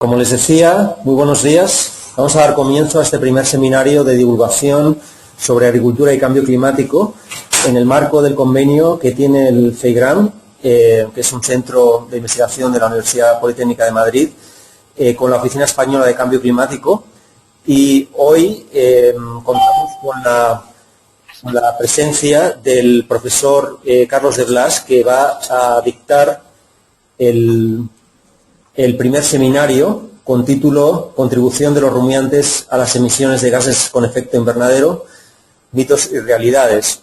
Como les decía, muy buenos días. Vamos a dar comienzo a este primer seminario de divulgación sobre agricultura y cambio climático en el marco del convenio que tiene el CEIGRAM, que es un centro de investigación de la Universidad Politécnica de Madrid, con la Oficina Española de Cambio Climático. Y hoy contamos con la presencia del profesor Carlos de Blas, que va a dictar el primer seminario con título Contribución de los rumiantes a las emisiones de gases con efecto invernadero, mitos y realidades.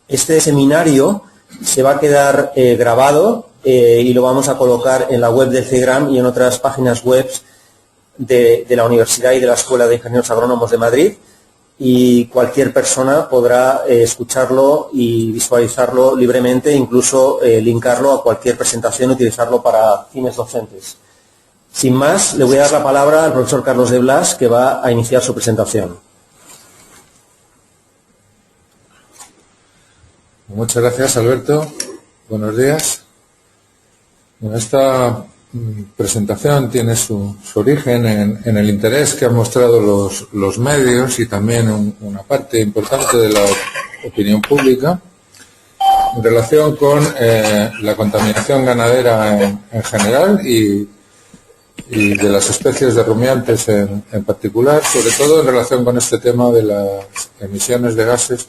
Este seminario se va a quedar grabado y lo vamos a colocar en la web del CEIGRAM y en otras páginas web de la Universidad y de la Escuela de Ingenieros Agrónomos de Madrid, y cualquier persona podrá escucharlo y visualizarlo libremente, incluso linkarlo a cualquier presentación y utilizarlo para fines docentes. Sin más, le voy a dar la palabra al profesor Carlos de Blas, que va a iniciar su presentación. Muchas gracias, Alberto. Buenos días. Bueno, esta presentación tiene su origen en el interés que han mostrado los medios y también una parte importante de la opinión pública en relación con la contaminación ganadera en general y de las especies de rumiantes en particular, sobre todo en relación con este tema de las emisiones de gases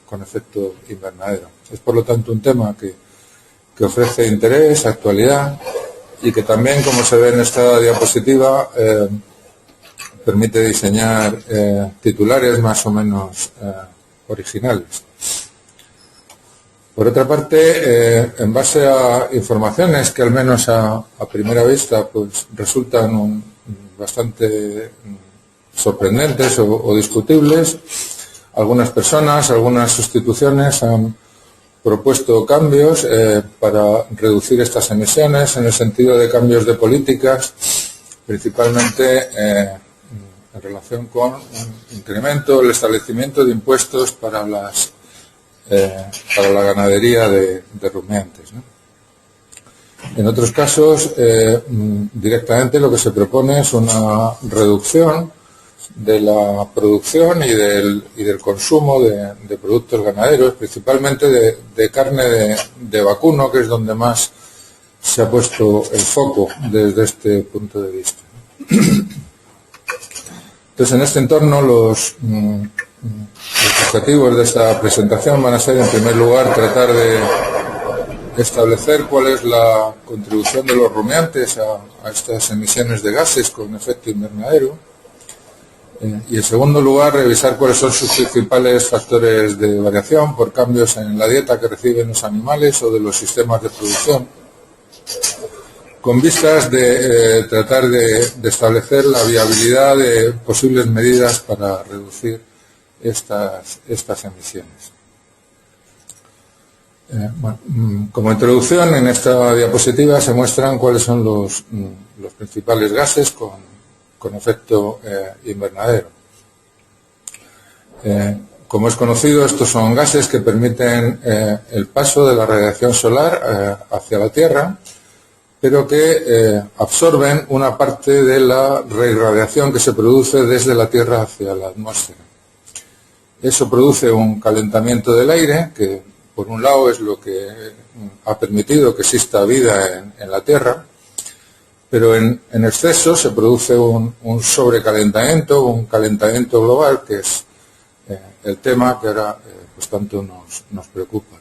con efecto invernadero. Es, por lo tanto, un tema que ofrece interés, actualidad, y que también, como se ve en esta diapositiva, permite diseñar titulares más o menos originales. Por otra parte, en base a informaciones que al menos a primera vista pues resultan bastante sorprendentes o discutibles, algunas personas, algunas instituciones han propuesto cambios para reducir estas emisiones en el sentido de cambios de políticas, principalmente en relación con un incremento, el establecimiento de impuestos para la ganadería de rumiantes, ¿no? En otros casos, directamente lo que se propone es una reducción de la producción y del consumo de productos ganaderos, principalmente de carne de vacuno, que es donde más se ha puesto el foco desde este punto de vista. Entonces, en este entorno, los objetivos de esta presentación van a ser, en primer lugar, tratar de establecer cuál es la contribución de los rumiantes a estas emisiones de gases con efecto invernadero. Y en segundo lugar, revisar cuáles son sus principales factores de variación por cambios en la dieta que reciben los animales o de los sistemas de producción, con vistas de tratar de establecer la viabilidad de posibles medidas para reducir estas emisiones. Como introducción, en esta diapositiva se muestran cuáles son los principales gases con efecto invernadero. Como es conocido, estos son gases que permiten el paso de la radiación solar hacia la Tierra, pero que absorben una parte de la reirradiación que se produce desde la Tierra hacia la atmósfera. Eso produce un calentamiento del aire, que por un lado es lo que ha permitido que exista vida en la Tierra, pero en exceso se produce un sobrecalentamiento, un calentamiento global, que es el tema que ahora pues tanto nos preocupa, ¿no?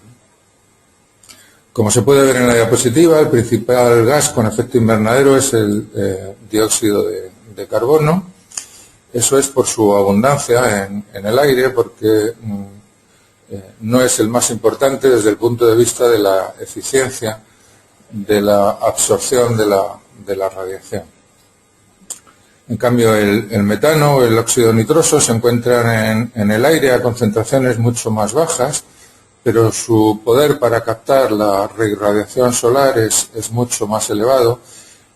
Como se puede ver en la diapositiva, el principal gas con efecto invernadero es el dióxido de carbono. Eso es por su abundancia en el aire, porque no es el más importante desde el punto de vista de la eficiencia de la absorción de la radiación. En cambio, el metano o el óxido nitroso se encuentran en el aire a concentraciones mucho más bajas, pero su poder para captar la reirradiación solar es mucho más elevado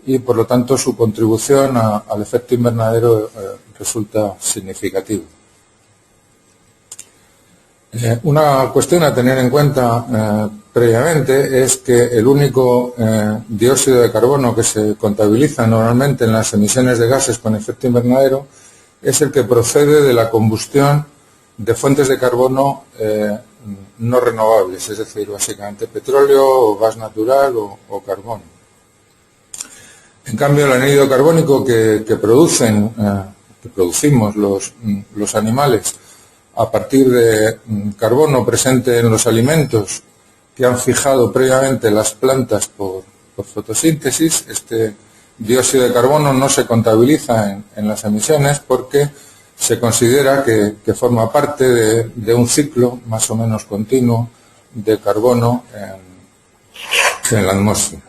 y, por lo tanto, su contribución al efecto invernadero resulta significativa. Una cuestión a tener en cuenta previamente es que el único dióxido de carbono que se contabiliza normalmente en las emisiones de gases con efecto invernadero es el que procede de la combustión de fuentes de carbono no renovables, es decir, básicamente petróleo o gas natural o carbón. En cambio, el anhídrido carbónico que producimos los animales a partir de carbono presente en los alimentos que han fijado previamente las plantas por fotosíntesis, este dióxido de carbono no se contabiliza en las emisiones porque se considera que forma parte de un ciclo más o menos continuo de carbono en la atmósfera.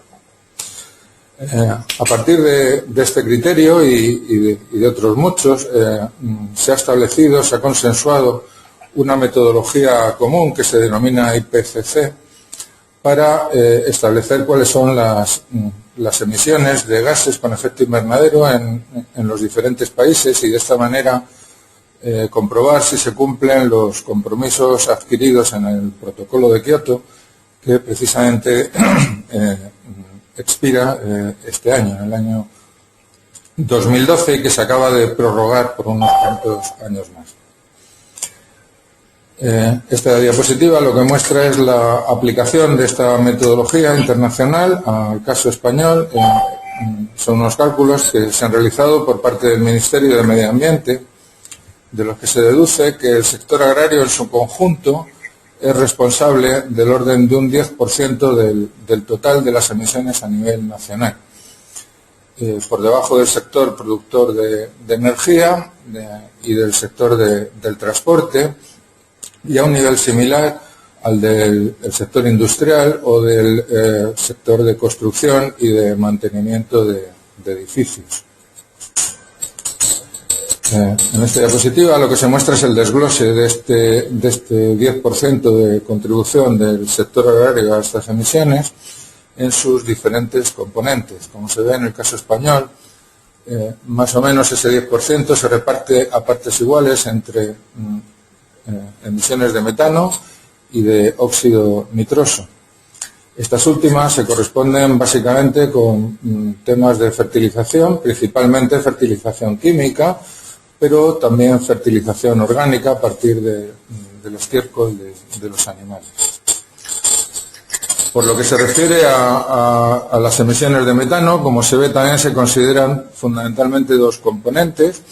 A partir de este criterio y de otros muchos, se ha establecido, se ha consensuado una metodología común que se denomina IPCC para establecer cuáles son las emisiones de gases con efecto invernadero en los diferentes países y de esta manera comprobar si se cumplen los compromisos adquiridos en el protocolo de Kioto, que precisamente expira este año, en el año 2012, y que se acaba de prorrogar por unos cuantos años más. Esta diapositiva lo que muestra es la aplicación de esta metodología internacional al caso español. Son unos cálculos que se han realizado por parte del Ministerio de Medio Ambiente, de los que se deduce que el sector agrario en su conjunto es responsable del orden de un 10% del total de las emisiones a nivel nacional. Por debajo del sector productor de energía y del sector del transporte, y a un nivel similar al del sector industrial o del sector de construcción y de mantenimiento de edificios. En esta diapositiva lo que se muestra es el desglose de este 10% de contribución del sector agrario a estas emisiones en sus diferentes componentes. Como se ve en el caso español, más o menos ese 10% se reparte a partes iguales entre emisiones de metano y de óxido nitroso. Estas últimas se corresponden básicamente con temas de fertilización, principalmente fertilización química, pero también fertilización orgánica a partir del estiércol de los animales. Por lo que se refiere a las emisiones de metano, como se ve, también se consideran fundamentalmente dos componentes.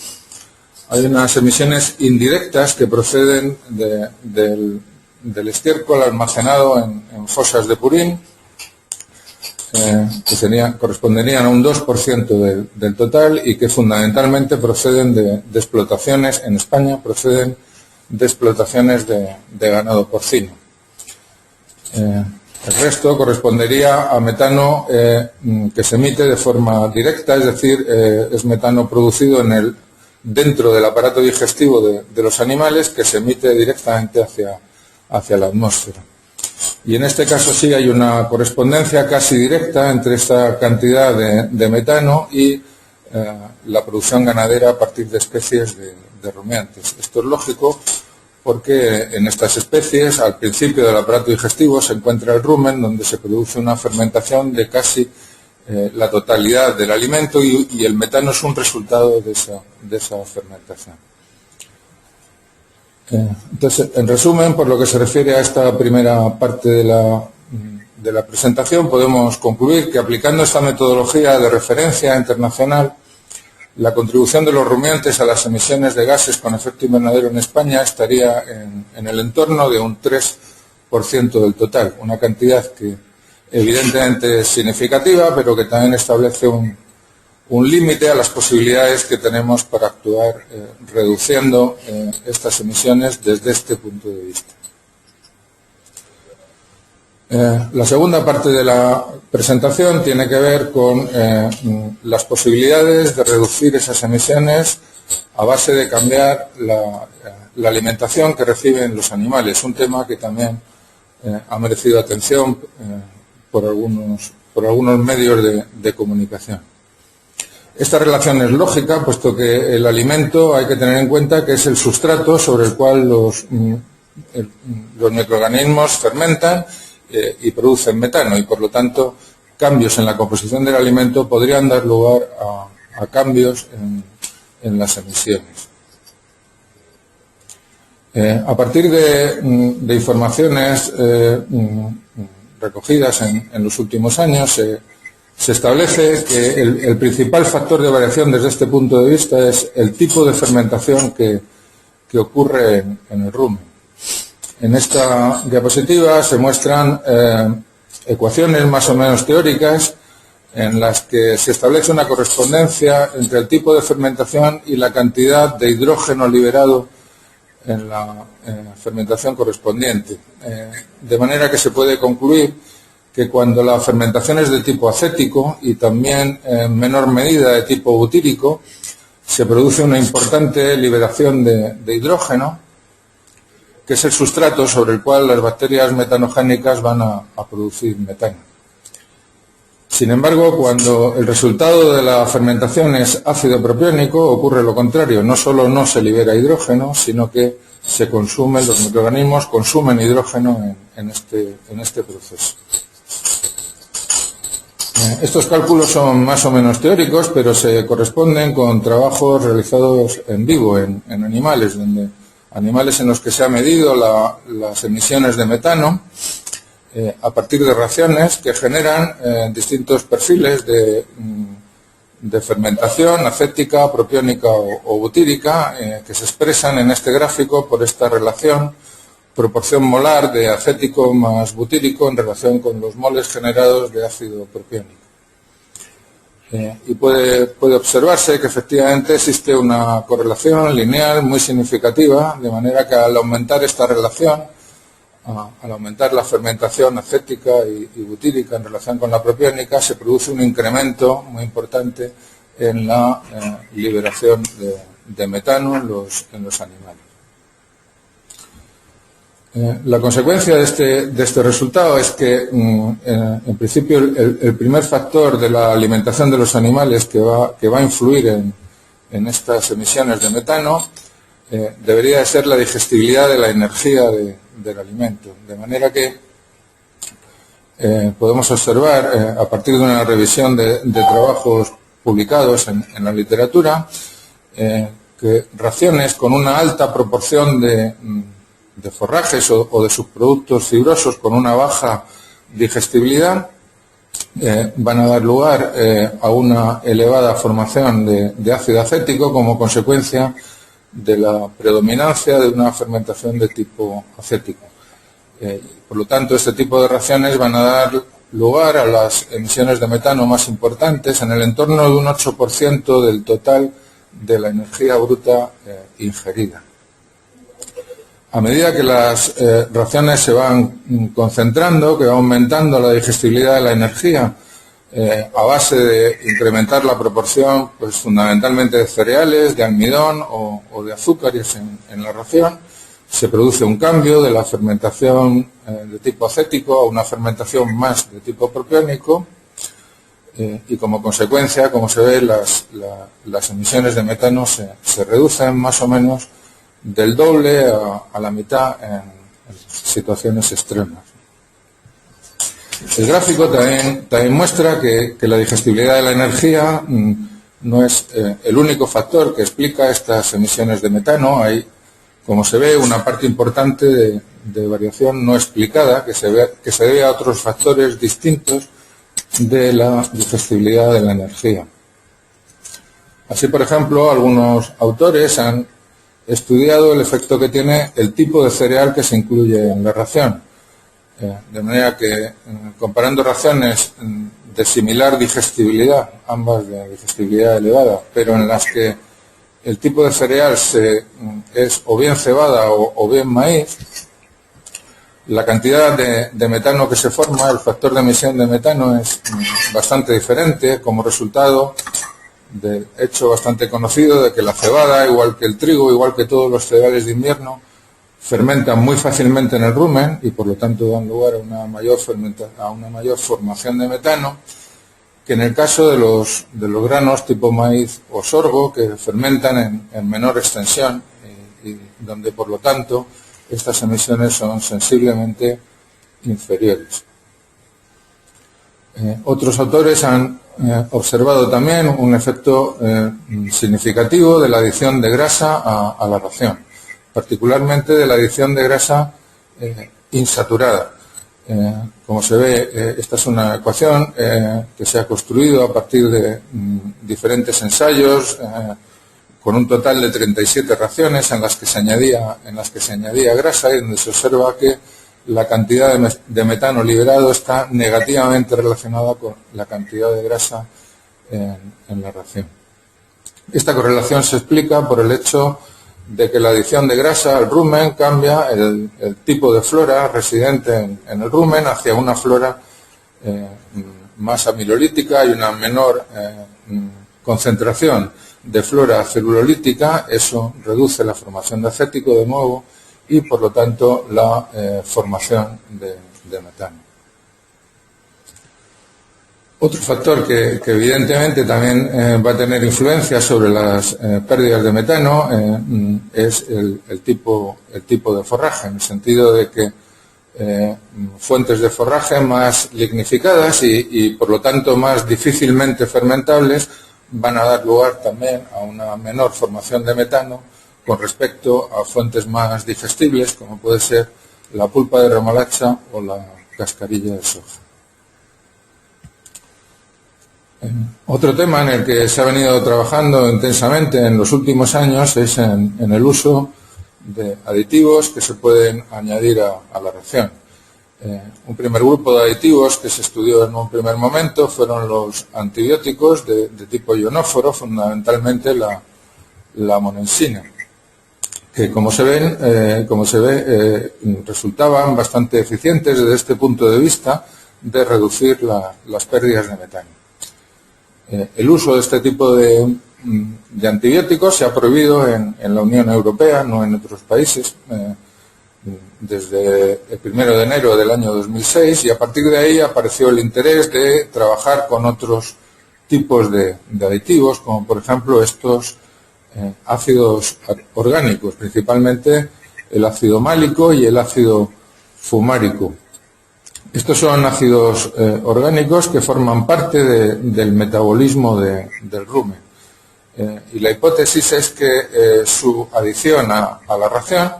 Hay unas emisiones indirectas que proceden del estiércol almacenado en fosas de purín, que corresponderían a un 2% del total y que fundamentalmente proceden de explotaciones, en España proceden de explotaciones de ganado porcino. El resto correspondería a metano que se emite de forma directa, es decir, es metano producido dentro del aparato digestivo de los animales que se emite directamente hacia la atmósfera. Y en este caso sí hay una correspondencia casi directa entre esta cantidad de metano y la producción ganadera a partir de especies de rumiantes. Esto es lógico porque en estas especies, al principio del aparato digestivo, se encuentra el rumen, donde se produce una fermentación de casi la totalidad del alimento y el metano es un resultado de esa fermentación. Entonces, en resumen, por lo que se refiere a esta primera parte de la presentación, podemos concluir que aplicando esta metodología de referencia internacional, la contribución de los rumiantes a las emisiones de gases con efecto invernadero en España estaría en el entorno de un 3% del total, una cantidad que evidentemente es significativa, pero que también establece un límite a las posibilidades que tenemos para actuar reduciendo estas emisiones desde este punto de vista. La segunda parte de la presentación tiene que ver con las posibilidades de reducir esas emisiones a base de cambiar la alimentación que reciben los animales, un tema que también ha merecido atención por algunos medios de comunicación. Esta relación es lógica, puesto que el alimento hay que tener en cuenta que es el sustrato sobre el cual los microorganismos fermentan y producen metano, y por lo tanto cambios en la composición del alimento podrían dar lugar a cambios en las emisiones. A partir de informaciones recogidas en los últimos años, se establece que el principal factor de variación desde este punto de vista es el tipo de fermentación que ocurre en el rumen. En esta diapositiva se muestran ecuaciones más o menos teóricas en las que se establece una correspondencia entre el tipo de fermentación y la cantidad de hidrógeno liberado en la fermentación correspondiente. De manera que se puede concluir que cuando la fermentación es de tipo acético y también en menor medida de tipo butírico, se produce una importante liberación de hidrógeno, que es el sustrato sobre el cual las bacterias metanogénicas van a producir metano. Sin embargo, cuando el resultado de la fermentación es ácido propiónico, ocurre lo contrario. No solo no se libera hidrógeno, sino que se consumen, los microorganismos consumen hidrógeno en este proceso. Estos cálculos son más o menos teóricos, pero se corresponden con trabajos realizados en vivo, en animales, animales en los que se ha medido las emisiones de metano a partir de reacciones que generan distintos perfiles de fermentación acética, propiónica o butírica, que se expresan en este gráfico por esta relación proporción molar de acético más butírico en relación con los moles generados de ácido propiónico. Y puede observarse que efectivamente existe una correlación lineal muy significativa, de manera que al aumentar esta relación, al aumentar la fermentación acética y butírica en relación con la propiónica, se produce un incremento muy importante en la liberación de metano en los animales. La consecuencia de este resultado es que, en principio, el primer factor de la alimentación de los animales que va a influir en estas emisiones de metano debería de ser la digestibilidad de la energía del alimento. De manera que podemos observar, a partir de una revisión de trabajos publicados en la literatura, que raciones con una alta proporción de forrajes o de subproductos fibrosos con una baja digestibilidad van a dar lugar a una elevada formación de ácido acético como consecuencia de la predominancia de una fermentación de tipo acético. Por lo tanto, este tipo de reacciones van a dar lugar a las emisiones de metano más importantes en el entorno de un 8% del total de la energía bruta ingerida. A medida que las reacciones se van concentrando, que va aumentando la digestibilidad de la energía, a base de incrementar la proporción, pues fundamentalmente de cereales, de almidón o de azúcares en la ración, se produce un cambio de la fermentación de tipo acético a una fermentación más de tipo propiónico, y como consecuencia, como se ve, las emisiones de metano se reducen más o menos del doble a la mitad en situaciones extremas. El gráfico también muestra que la digestibilidad de la energía no es el único factor que explica estas emisiones de metano. Hay, como se ve, una parte importante de variación no explicada que se debe a otros factores distintos de la digestibilidad de la energía. Así, por ejemplo, algunos autores han estudiado el efecto que tiene el tipo de cereal que se incluye en la ración. De manera que, comparando raciones de similar digestibilidad, ambas de digestibilidad elevada, pero en las que el tipo de cereal es o bien cebada o bien maíz, la cantidad de metano que se forma, el factor de emisión de metano es bastante diferente como resultado del hecho bastante conocido de que la cebada, igual que el trigo, igual que todos los cereales de invierno, fermentan muy fácilmente en el rumen y por lo tanto dan lugar a una mayor formación de metano, que en el caso de los granos tipo maíz o sorgo, que fermentan en menor extensión y donde por lo tanto estas emisiones son sensiblemente inferiores. Otros autores han observado también un efecto significativo de la adición de grasa a la ración, particularmente de la adición de grasa insaturada. Como se ve, esta es una ecuación que se ha construido a partir de diferentes ensayos con un total de 37 raciones en las que se añadía grasa y donde se observa que la cantidad de metano liberado está negativamente relacionada con la cantidad de grasa en la ración. Esta correlación se explica por el hecho de que la adición de grasa al rumen cambia el tipo de flora residente en el rumen hacia una flora más amilolítica y una menor concentración de flora celulolítica. Eso reduce la formación de acético de nuevo y por lo tanto la formación de metano. Otro factor que evidentemente también va a tener influencia sobre las pérdidas de metano es el tipo de forraje, en el sentido de que fuentes de forraje más lignificadas y por lo tanto más difícilmente fermentables van a dar lugar también a una menor formación de metano con respecto a fuentes más digestibles, como puede ser la pulpa de remolacha o la cascarilla de soja. Otro tema en el que se ha venido trabajando intensamente en los últimos años es en el uso de aditivos que se pueden añadir a la ración. Un primer grupo de aditivos que se estudió en un primer momento fueron los antibióticos de tipo ionóforo, fundamentalmente la monensina, que como se ve resultaban bastante eficientes desde este punto de vista de reducir las pérdidas de metano. El uso de este tipo de antibióticos se ha prohibido en la Unión Europea, no en otros países, desde el 1 de enero del año 2006, y a partir de ahí apareció el interés de trabajar con otros tipos de aditivos, como por ejemplo estos ácidos orgánicos, principalmente el ácido málico y el ácido fumárico. Estos son ácidos orgánicos que forman parte del metabolismo del rumen. Y la hipótesis es que su adición a la ración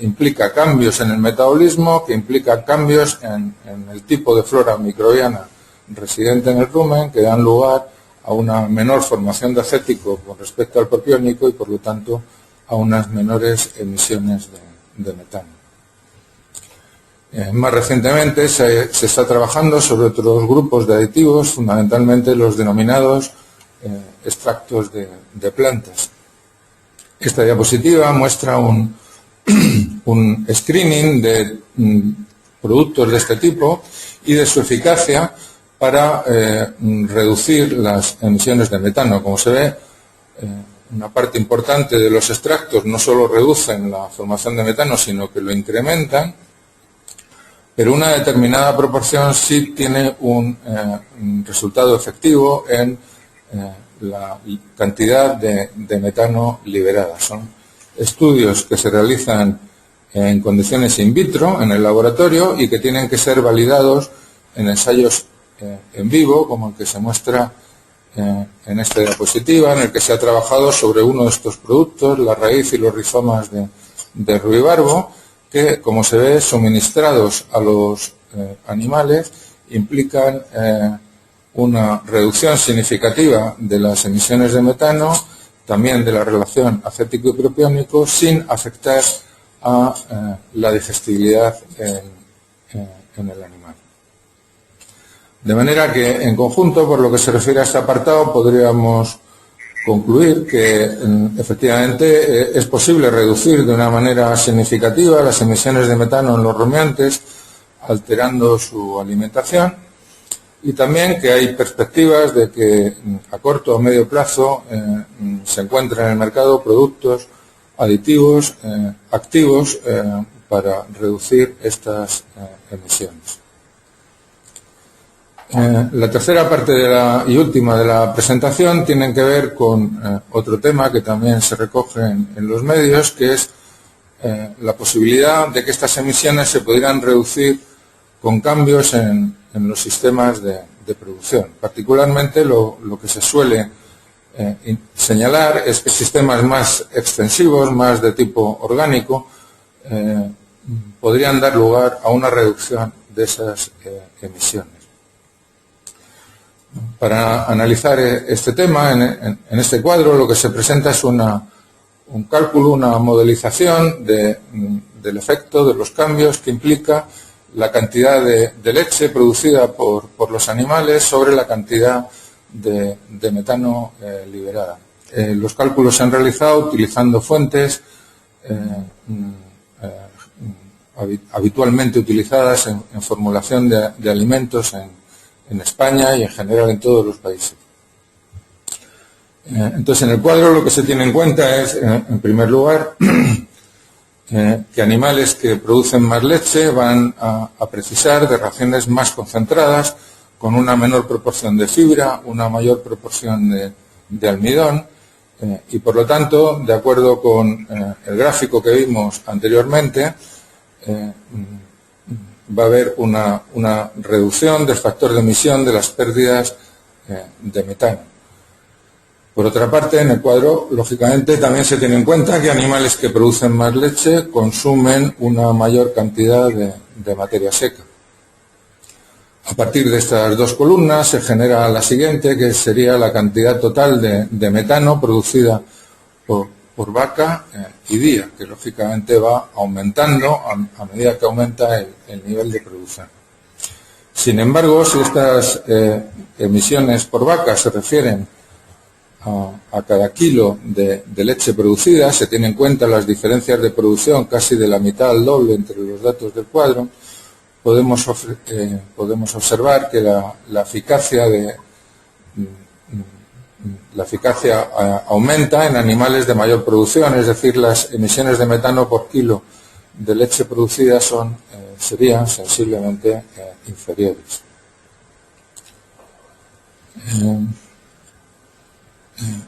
implica cambios en el metabolismo, que implica cambios en el tipo de flora microbiana residente en el rumen, que dan lugar a una menor formación de acético con respecto al propiónico y por lo tanto a unas menores emisiones de metano. Más recientemente se está trabajando sobre otros grupos de aditivos, fundamentalmente los denominados extractos de plantas. Esta diapositiva muestra un screening de productos de este tipo y de su eficacia para reducir las emisiones de metano. Como se ve, una parte importante de los extractos no solo reducen la formación de metano, sino que lo incrementan, pero una determinada proporción sí tiene un resultado efectivo en la cantidad de metano liberada. Son estudios que se realizan en condiciones in vitro, en el laboratorio, y que tienen que ser validados en ensayos en vivo, como el que se muestra en esta diapositiva, en el que se ha trabajado sobre uno de estos productos, la raíz y los rizomas de ruibarbo, que, como se ve, suministrados a los animales, implican una reducción significativa de las emisiones de metano, también de la relación acético y propiónico, sin afectar a la digestibilidad en el animal. De manera que, en conjunto, por lo que se refiere a este apartado, podríamos concluir que efectivamente es posible reducir de una manera significativa las emisiones de metano en los rumiantes alterando su alimentación, y también que hay perspectivas de que a corto o medio plazo se encuentran en el mercado productos aditivos activos para reducir estas emisiones. La tercera parte y última de la presentación tiene que ver con otro tema que también se recoge en los medios, que es la posibilidad de que estas emisiones se pudieran reducir con cambios en los sistemas de producción. Particularmente lo que se suele señalar es que sistemas más extensivos, más de tipo orgánico, podrían dar lugar a una reducción de esas emisiones. Para analizar este tema, en este cuadro lo que se presenta es un cálculo, una modelización del efecto de los cambios que implica la cantidad de leche producida por los animales sobre la cantidad de metano liberada. Los cálculos se han realizado utilizando fuentes habitualmente utilizadas en formulación de alimentos en España y en general en todos los países. Entonces, en el cuadro lo que se tiene en cuenta es, en primer lugar, que animales que producen más leche van a precisar de raciones más concentradas, con una menor proporción de fibra, una mayor proporción de almidón, y por lo tanto, de acuerdo con el gráfico que vimos anteriormente, va a haber una reducción del factor de emisión de las pérdidas de metano. Por otra parte, en el cuadro, lógicamente, también se tiene en cuenta que animales que producen más leche consumen una mayor cantidad de materia seca. A partir de estas dos columnas se genera la siguiente, que sería la cantidad total de metano producida por vaca y día, que lógicamente va aumentando a medida que aumenta el nivel de producción. Sin embargo, si estas emisiones por vaca se refieren a cada kilo de leche producida, se tienen en cuenta las diferencias de producción casi de la mitad al doble entre los datos del cuadro, podemos observar que la eficacia aumenta en animales de mayor producción, es decir, las emisiones de metano por kilo de leche producida serían sensiblemente inferiores.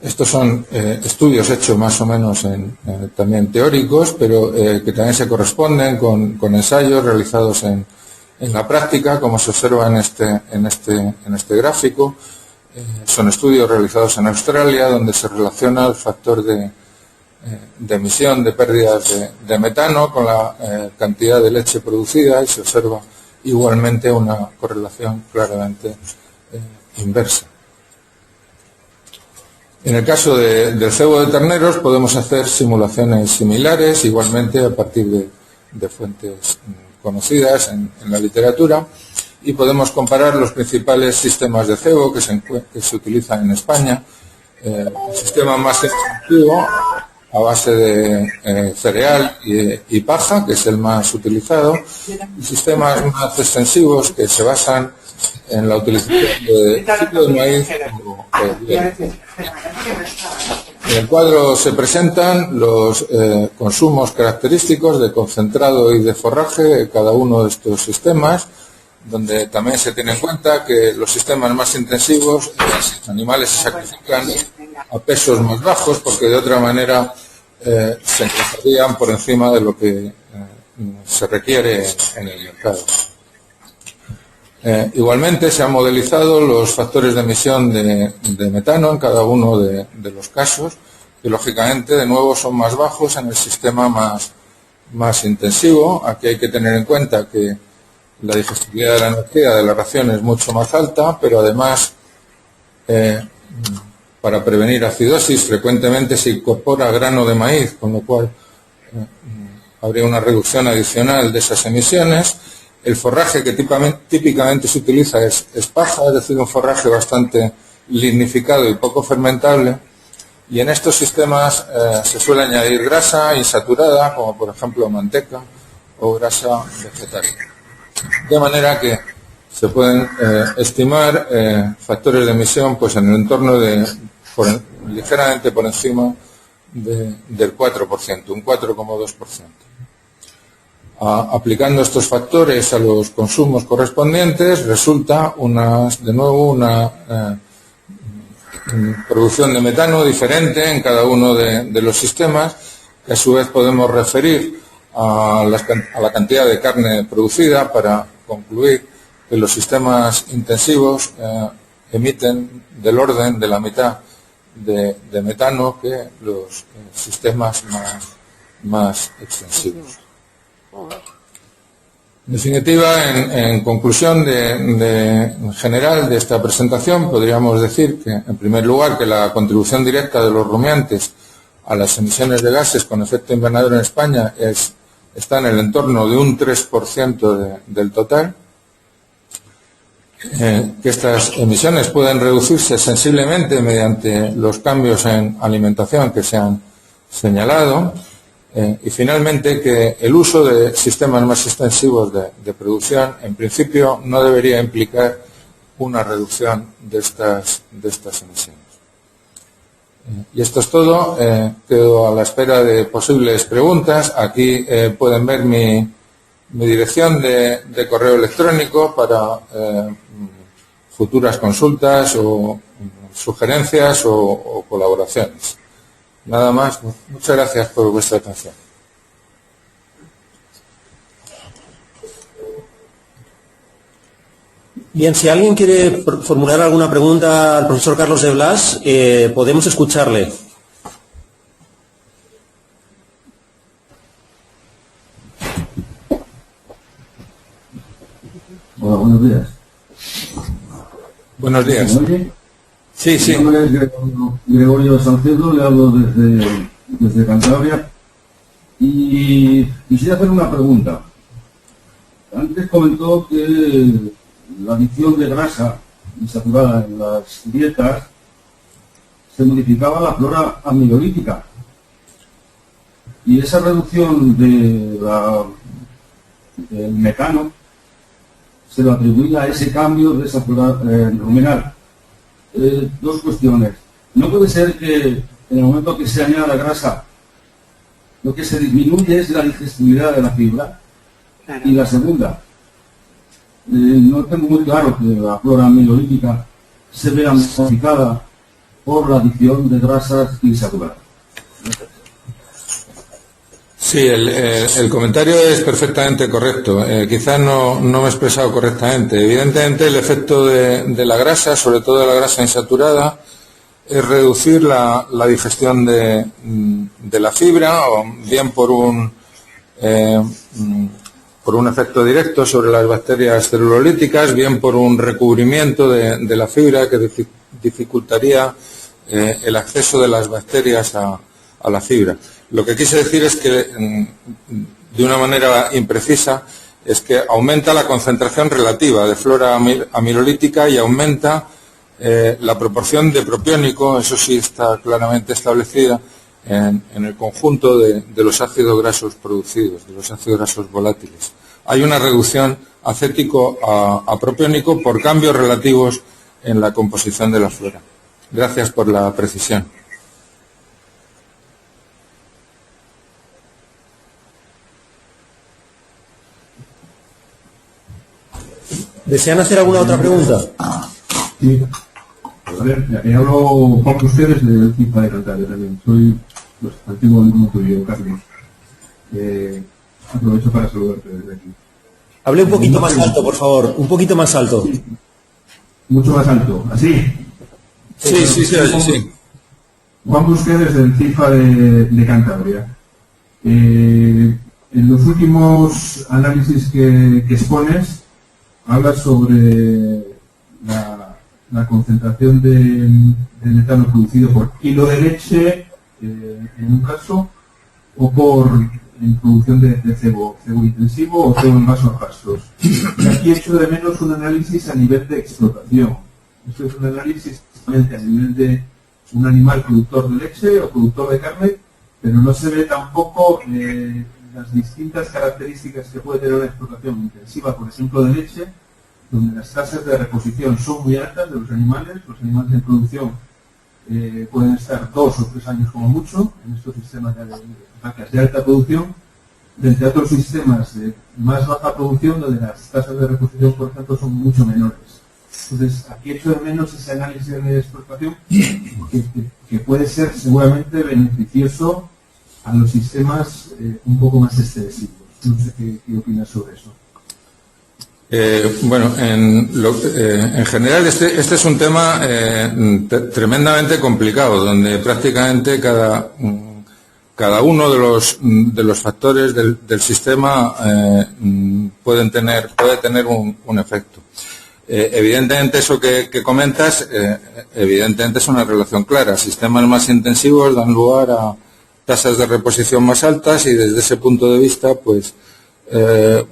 Estos son estudios hechos más o menos también teóricos, pero que también se corresponden con ensayos realizados en la práctica, como se observa en este gráfico. Son estudios realizados en Australia, donde se relaciona el factor de emisión de pérdidas de metano con la cantidad de leche producida, y se observa igualmente una correlación claramente inversa. En el caso del cebo de terneros podemos hacer simulaciones similares, igualmente a partir de fuentes conocidas en la literatura, y podemos comparar los principales sistemas de cebo que se utilizan en España. El sistema más extensivo, a base de cereal y paja, que es el más utilizado, y sistemas más extensivos que se basan en la utilización de ciclo de maíz. En el cuadro se presentan los consumos característicos de concentrado y de forraje de cada uno de estos sistemas, donde también se tiene en cuenta que los sistemas más intensivos, los animales se sacrifican a pesos más bajos, porque de otra manera se encontrarían por encima de lo que se requiere en el mercado. Igualmente se han modelizado los factores de emisión de metano en cada uno de los casos, que lógicamente de nuevo son más bajos en el sistema más intensivo. Aquí hay que tener en cuenta que la digestibilidad de la energía de la ración es mucho más alta, pero además para prevenir acidosis frecuentemente se incorpora grano de maíz, con lo cual habría una reducción adicional de esas emisiones. El forraje que típicamente se utiliza es paja, es decir, un forraje bastante lignificado y poco fermentable, y en estos sistemas se suele añadir grasa insaturada, como por ejemplo manteca o grasa vegetal. De manera que se pueden estimar factores de emisión pues en el entorno ligeramente por encima del 4%, un 4,2%. Aplicando estos factores a los consumos correspondientes, resulta de nuevo una producción de metano diferente en cada uno de los sistemas, que a su vez podemos referir a la cantidad de carne producida para concluir que los sistemas intensivos emiten del orden de la mitad de metano que los sistemas más extensivos. En definitiva, en conclusión en general de esta presentación, podríamos decir que, en primer lugar, que la contribución directa de los rumiantes a las emisiones de gases con efecto invernadero en España está en el entorno de un 3% del total, que estas emisiones pueden reducirse sensiblemente mediante los cambios en alimentación que se han señalado, y finalmente que el uso de sistemas más extensivos de producción en principio no debería implicar una reducción de estas emisiones. Y esto es todo. Quedo a la espera de posibles preguntas. Aquí pueden ver mi dirección de correo electrónico para futuras consultas o sugerencias o colaboraciones. Nada más. Muchas gracias por vuestra atención. Bien, si alguien quiere formular alguna pregunta al profesor Carlos de Blas, podemos escucharle. Hola, buenos días. Buenos días. ¿Me oye? Sí, sí. Mi nombre es Gregorio Salcedo, le hablo desde Cantabria y quisiera hacer una pregunta. Antes comentó que la adición de grasa insaturada en las dietas se modificaba la flora amilolítica y esa reducción del metano se lo atribuía a ese cambio de esa flora ruminal. Dos cuestiones. No puede ser que en el momento que se añada grasa lo que se disminuye es la digestibilidad de la fibra. Claro. Y la segunda, no tengo muy claro que la flora amilolítica se vea modificada por la adición de grasas insaturadas. Sí, el comentario es perfectamente correcto. Quizás no me he expresado correctamente. Evidentemente, el efecto de la grasa, sobre todo de la grasa insaturada, es reducir la digestión de la fibra, o bien por un efecto directo sobre las bacterias celulolíticas, bien por un recubrimiento de la fibra que dificultaría el acceso de las bacterias a la fibra. Lo que quise decir es que, de una manera imprecisa, es que aumenta la concentración relativa de flora amilolítica y aumenta la proporción de propiónico, eso sí está claramente establecida, en el conjunto de los ácidos grasos producidos, de los ácidos grasos volátiles. Hay una reducción acético a propiónico por cambios relativos en la composición de la flora. Gracias por la precisión. ¿Desean hacer alguna otra pregunta? Sí. A ver, hablo con ustedes del CIFA de Cantabria también. Soy antiguo alumno tuyo, Carlos. Aprovecho para saludarte desde aquí. Hable un poquito más alto, por favor. Un poquito más alto. Sí. Mucho más alto. ¿Así? Sí. Juan Busquets del CIFA de Cantabria. En los últimos análisis que expones, hablas sobre la concentración de metano producido por kilo de leche, en un caso, o por en producción de cebo intensivo o cebo en vasos gastos. Y aquí he hecho de menos un análisis a nivel de explotación. Esto es un análisis a nivel de un animal productor de leche o productor de carne, pero no se ve tampoco las distintas características que puede tener una explotación intensiva, por ejemplo, de leche, donde las tasas de reposición son muy altas de los animales en producción pueden estar 2 o 3 años como mucho, en estos sistemas de vacas de alta producción, frente a otros sistemas de más baja producción, donde las tasas de reposición, por ejemplo, son mucho menores. Entonces, aquí echo de menos ese análisis de explotación que puede ser seguramente beneficioso a los sistemas un poco más extensivos. No sé qué opinas sobre eso. Bueno, en general este es un tema tremendamente complicado, donde prácticamente cada uno de los factores del sistema puede tener un efecto. Evidentemente eso que comentas, evidentemente es una relación clara. Sistemas más intensivos dan lugar a tasas de reposición más altas y desde ese punto de vista, pues,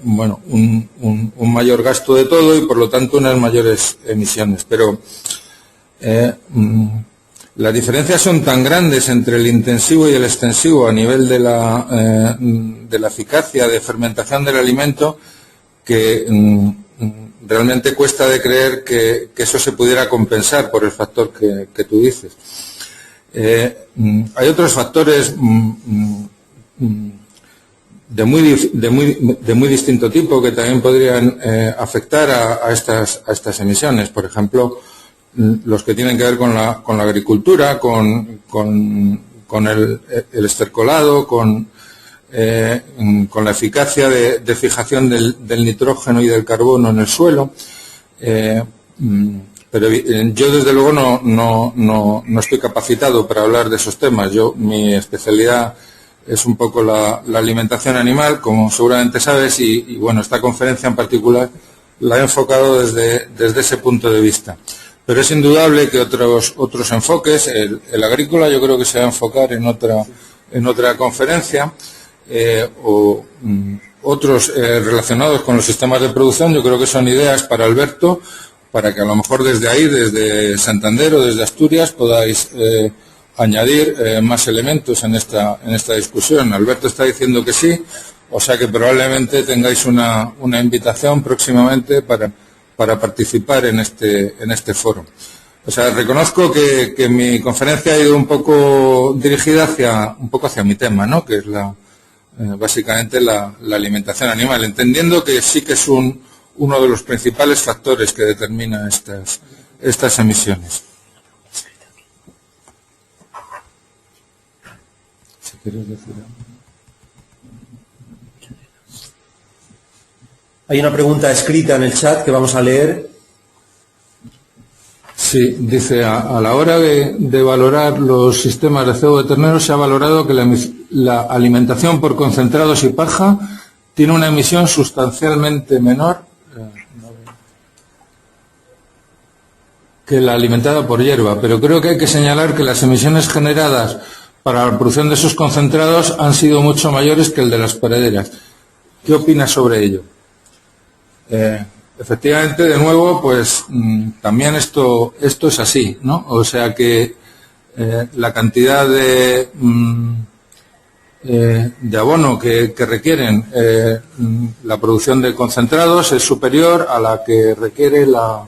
bueno, un mayor gasto de todo y por lo tanto unas mayores emisiones. Pero las diferencias son tan grandes entre el intensivo y el extensivo a nivel de la eficacia de fermentación del alimento que realmente cuesta de creer que eso se pudiera compensar por el factor que tú dices. Hay otros factores de muy distinto tipo que también podrían afectar a estas emisiones. Por ejemplo, los que tienen que ver con la agricultura, con el estercolado, con la eficacia de fijación del nitrógeno y del carbono en el suelo. Pero yo desde luego no estoy capacitado para hablar de esos temas. Mi especialidad es un poco la alimentación animal, como seguramente sabes, y bueno, esta conferencia en particular la he enfocado desde ese punto de vista. Pero es indudable que otros enfoques, el agrícola yo creo que se va a enfocar en otra conferencia, o otros relacionados con los sistemas de producción, yo creo que son ideas para Alberto, para que a lo mejor desde ahí, desde Santander o desde Asturias, podáis añadir más elementos en esta discusión. Alberto está diciendo que sí, o sea que probablemente tengáis una invitación próximamente para participar en este foro. O sea, reconozco que mi conferencia ha ido un poco dirigida hacia mi tema, ¿no? Que es básicamente la alimentación animal, entendiendo que sí que es uno de los principales factores que determina estas emisiones. Si quieres decir algo. Hay una pregunta escrita en el chat que vamos a leer. Sí, dice, a la hora de valorar los sistemas de cebo de ternero se ha valorado que la alimentación por concentrados y paja tiene una emisión sustancialmente menor que la alimentada por hierba, pero creo que hay que señalar que las emisiones generadas para la producción de esos concentrados han sido mucho mayores que el de las paraderas. ¿Qué opinas sobre ello? Efectivamente, de nuevo, pues también esto es así, ¿no? O sea que la cantidad de abono que requieren la producción de concentrados es superior a la que requiere la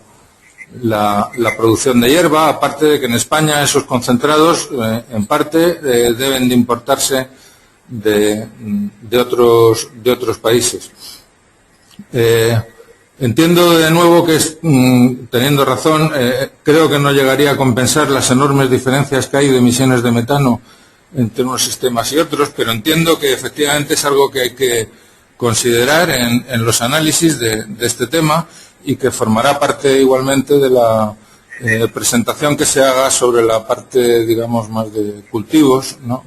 producción de hierba, aparte de que en España esos concentrados en parte deben de importarse de otros países. Entiendo de nuevo que teniendo razón, creo que no llegaría a compensar las enormes diferencias que hay de emisiones de metano entre unos sistemas y otros, pero entiendo que efectivamente es algo que hay que considerar en los análisis de este tema y que formará parte igualmente de la presentación que se haga sobre la parte, digamos, más de cultivos, ¿no?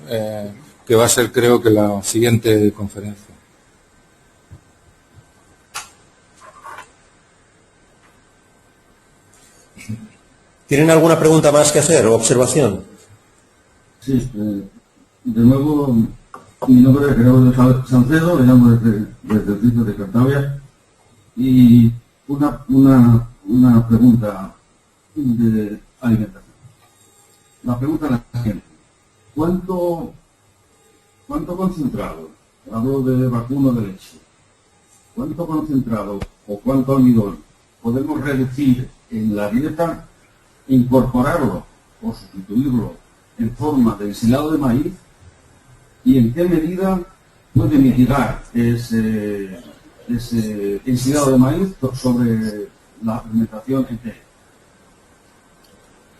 Que va a ser, creo que, la siguiente conferencia. ¿Tienen alguna pregunta más que hacer o observación? Sí, de nuevo, mi nombre es Gregorio Salcedo, le llamo desde el distrito de Cantabria, y una pregunta de alimentación. La pregunta es la siguiente: ¿cuánto concentrado, hablo de vacuno de leche, cuánto concentrado o cuánto almidón podemos reducir en la dieta, incorporarlo o sustituirlo en forma de ensilado de maíz, y en qué medida puede mitigar ese ensilado de maíz sobre la alimentación entera?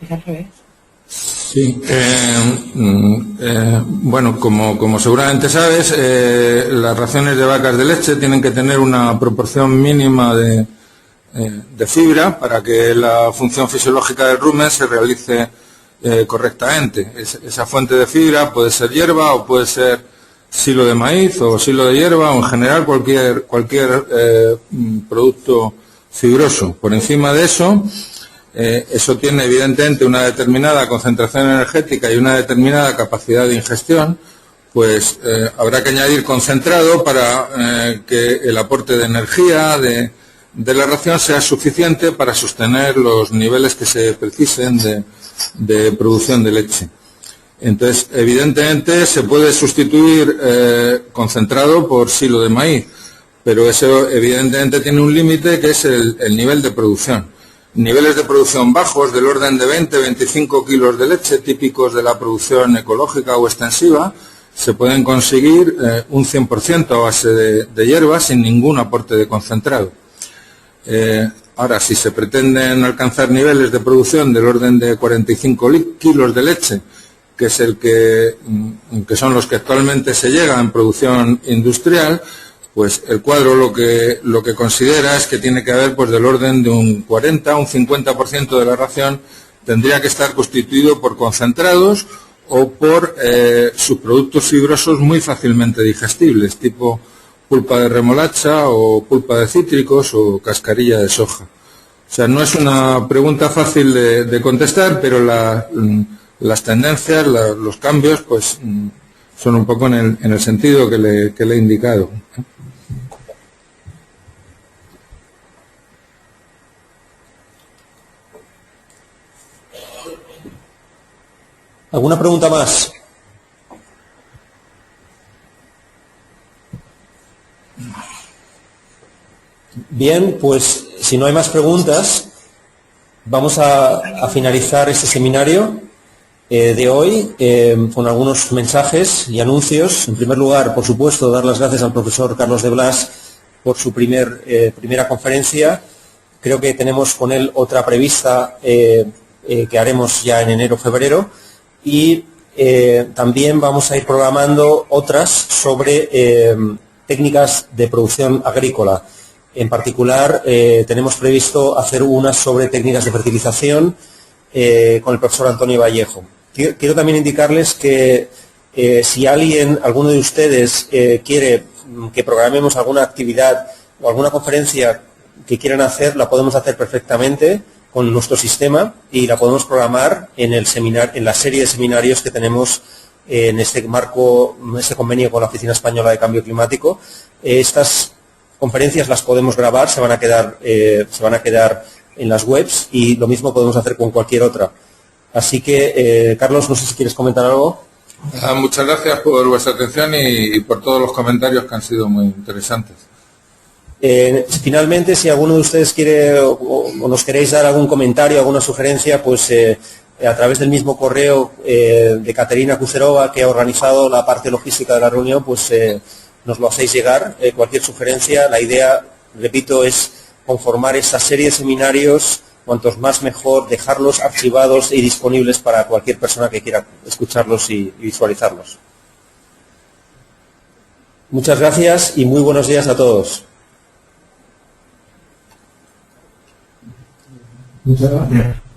Es al revés. Sí, bueno, como seguramente sabes, las raciones de vacas de leche tienen que tener una proporción mínima de fibra para que la función fisiológica del rumen se realice correctamente. Esa fuente de fibra puede ser hierba o puede ser silo de maíz o silo de hierba o en general cualquier producto fibroso. Por encima de eso, eso tiene evidentemente una determinada concentración energética y una determinada capacidad de ingestión, pues habrá que añadir concentrado para que el aporte de energía de la ración sea suficiente para sostener los niveles que se precisen de producción de leche. Entonces, evidentemente se puede sustituir concentrado por silo de maíz, pero eso evidentemente tiene un límite que es el nivel de producción. Niveles de producción bajos, del orden de 20-25 kilos de leche, típicos de la producción ecológica o extensiva, se pueden conseguir un 100% a base de hierba sin ningún aporte de concentrado. Ahora, si se pretenden alcanzar niveles de producción del orden de 45 kilos de leche, que es que son los que actualmente se llega en producción industrial, pues el cuadro lo que considera es que tiene que haber pues del orden de un 40, un 50% de la ración tendría que estar constituido por concentrados o por subproductos fibrosos muy fácilmente digestibles, tipo pulpa de remolacha o pulpa de cítricos o cascarilla de soja. O sea, no es una pregunta fácil de contestar, pero las tendencias, los cambios, pues son un poco en el sentido que le he indicado. ¿Alguna pregunta más? Bien, pues si no hay más preguntas, vamos a finalizar este seminario de hoy con algunos mensajes y anuncios. En primer lugar, por supuesto, dar las gracias al profesor Carlos de Blas por su primera conferencia. Creo que tenemos con él otra prevista que haremos ya en enero o febrero. Y también vamos a ir programando otras sobre técnicas de producción agrícola. En particular, tenemos previsto hacer unas sobre técnicas de fertilización con el profesor Antonio Vallejo. Quiero también indicarles que si alguno de ustedes quiere que programemos alguna actividad o alguna conferencia que quieran hacer, la podemos hacer perfectamente con nuestro sistema y la podemos programar en la serie de seminarios que tenemos en este marco, este convenio con la Oficina Española de Cambio Climático. Estas conferencias las podemos grabar, se van a quedar en las webs y lo mismo podemos hacer con cualquier otra. Así que, Carlos, no sé si quieres comentar algo. Muchas gracias por vuestra atención y por todos los comentarios que han sido muy interesantes. Finalmente, si alguno de ustedes quiere o nos queréis dar algún comentario, alguna sugerencia, pues a través del mismo correo de Caterina Kucerova, que ha organizado la parte logística de la reunión, pues nos lo hacéis llegar. Cualquier sugerencia, la idea, repito, es conformar esta serie de seminarios, cuantos más mejor, dejarlos archivados y disponibles para cualquier persona que quiera escucharlos y visualizarlos. Muchas gracias y muy buenos días a todos. Muchas gracias.